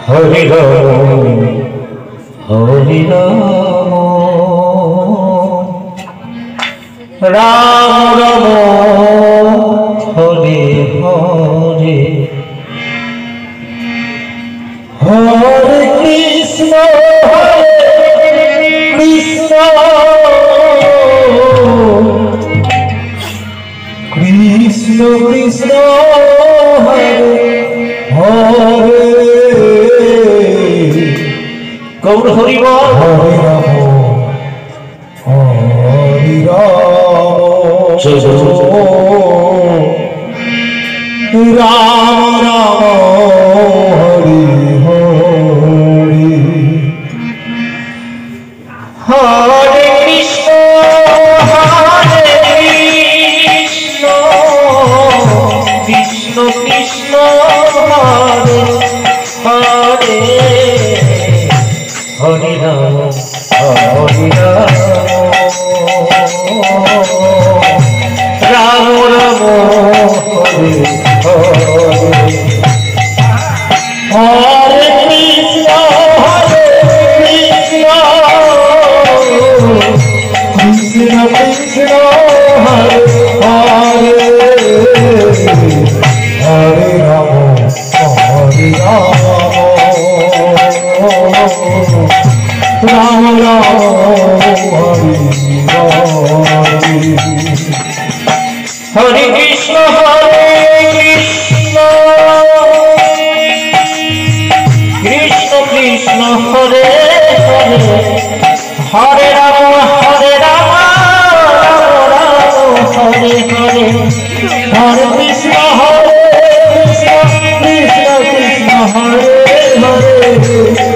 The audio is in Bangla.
হরি রাম হরি রাম রাম রাম হরে হরে হরে কৃষ্ণ কৃষ্ণ কৃষ্ণ কৃষ্ণ হরে হরে গৌর হরি বল হরে রাম হরে রাম রাম রাম হরি হরি হরে কৃষ্ণ কৃষ্ণ কৃষ্ণ হরে হরে হরি রাম হরি রাম রাম রাম হরে হরে হরে কৃষ্ণ কৃষ্ণ কৃষ্ণ হরে হরে হরে রাম হরে রাম রাম রাম হরে হরে হরে কৃষ্ণ কৃষ্ণ কৃষ্ণ হরে হরে হরে রাম হরে রাম রাম রাম হরে হরে হরে কৃষ্ণ কৃষ্ণ কৃষ্ণ হরে হরে